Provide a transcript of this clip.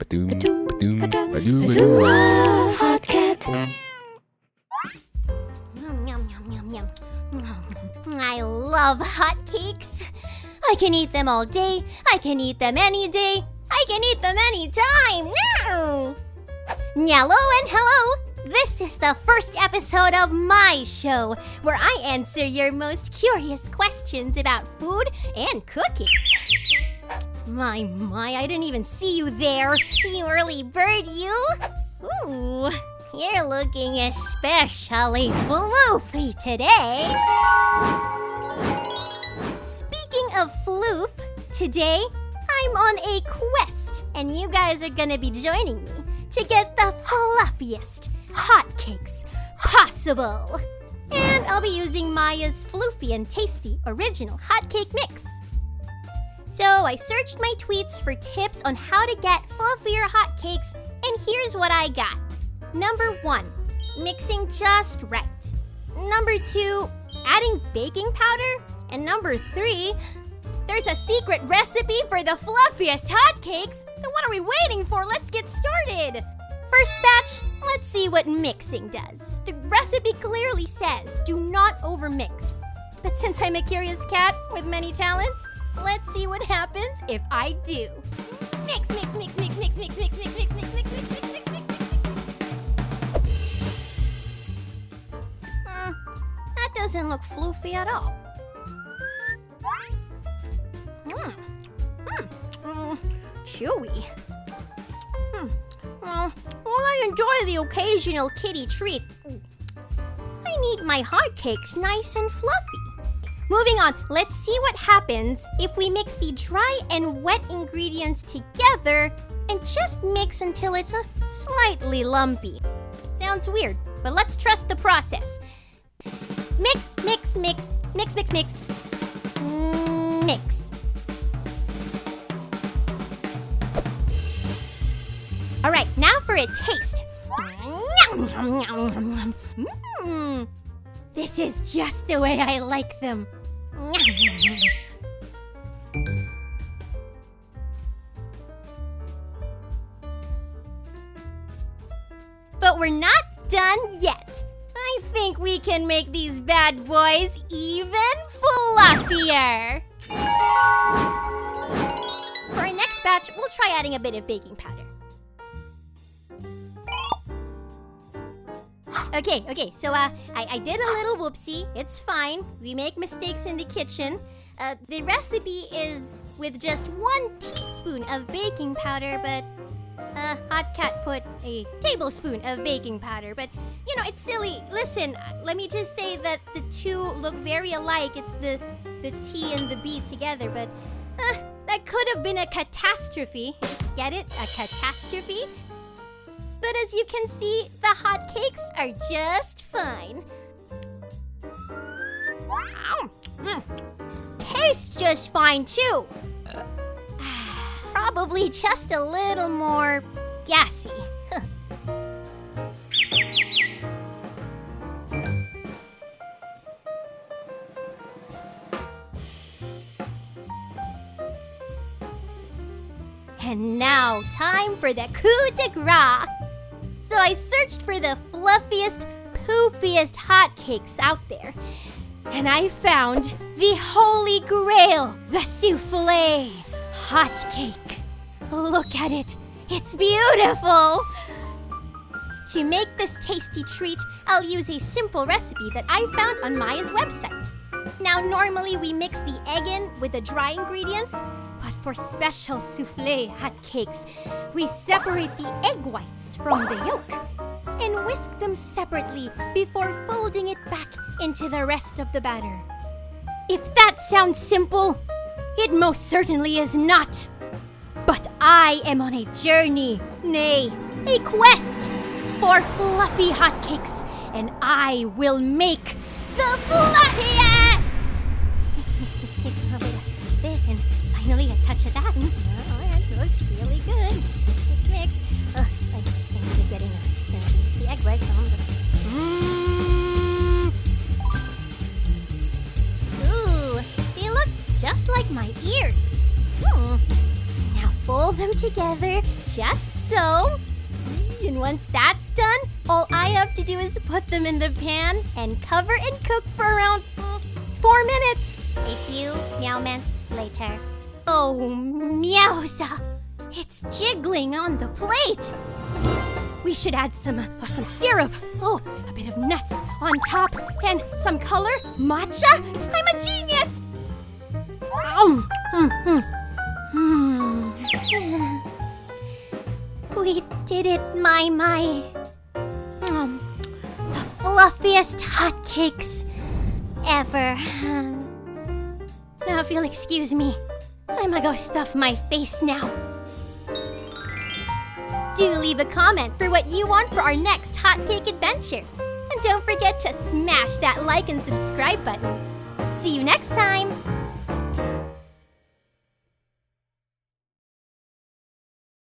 HotCat. I love hotcakes. I can eat them all day. I can eat them any day. I can eat them anytime. Hello and hello. This is the first episode of my show, where I answer your most curious questions about food and cooking. My, I didn't even see you there, you early bird, you. Ooh, you're looking especially floofy today. Speaking of floof, today I'm on a quest, and you guys are gonna be joining me to get the fluffiest hotcakes possible. And I'll be using Maya's Floofy and Tasty original hotcake mix. So I searched my tweets for tips on how to get fluffier hotcakes, and here's what I got. Number 1, mixing just right. Number 2, adding baking powder. And number 3, there's a secret recipe for the fluffiest hotcakes. Then what are we waiting for? Let's get started. First batch, let's see what mixing does. The recipe clearly says do not overmix. But since I'm a curious cat with many talents, let's see what happens if I do. Mix, mix, mix, mix, mix, mix, mix, mix, mix, mix, mix, mix, mix, mix, mix, mix. That doesn't look floofy at all. Chewy. While I enjoy the occasional kitty treat, I need my hotcakes nice and fluffy. Moving on, let's see what happens if we mix the dry and wet ingredients together and just mix until it's slightly lumpy. Sounds weird, but let's trust the process. Mix, mix, mix, mix, mix, mix, mix. All right, now for a taste. This is just the way I like them. But we're not done yet. I think we can make these bad boys even fluffier. For our next batch, we'll try adding a bit of baking powder. Okay, so I did a little whoopsie. It's fine. We make mistakes in the kitchen. The recipe is with just 1 teaspoon of baking powder, but HotCat put a tablespoon of baking powder. But, you know, it's silly. Listen, let me just say that the two look very alike. It's the T and the B together, but that could have been a catastrophe. Get it? A catastrophe? But as you can see, the hotcakes are just fine. Tastes just fine too. Probably just a little more gassy. And now, time for the coup de grace. So I searched for the fluffiest, poofiest hotcakes out there. And I found the holy grail, the souffle hotcake. Look at it. It's beautiful. To make this tasty treat, I'll use a simple recipe that I found on Maya's website. Now, normally we mix the egg in with the dry ingredients, but for special souffle hotcakes, we separate the egg whites from the yolk and whisk them separately before folding it back into the rest of the batter. If that sounds simple, it most certainly is not. But I am on a journey, nay, a quest for fluffy hotcakes, and I will make the fluffiest! Mix a little bit of this and finally a touch of that. That looks really good. Mix. I need to get in the egg whites. So I'm just... Ooh, they look just like my ears. Now fold them them together just so. And once that's done, all I have to do is put them in the pan and cover and cook for around 4 minutes. A few meow-minutes later. Oh, meowza! It's jiggling on the plate. We should add some syrup. Oh, a bit of nuts on top and some color. Matcha? I'm a genius! We did it, my. The fluffiest hotcakes ever. Now, if you'll excuse me, I'ma go stuff my face now. Do leave a comment for what you want for our next hotcake adventure. And don't forget to smash that like and subscribe button. See you next time!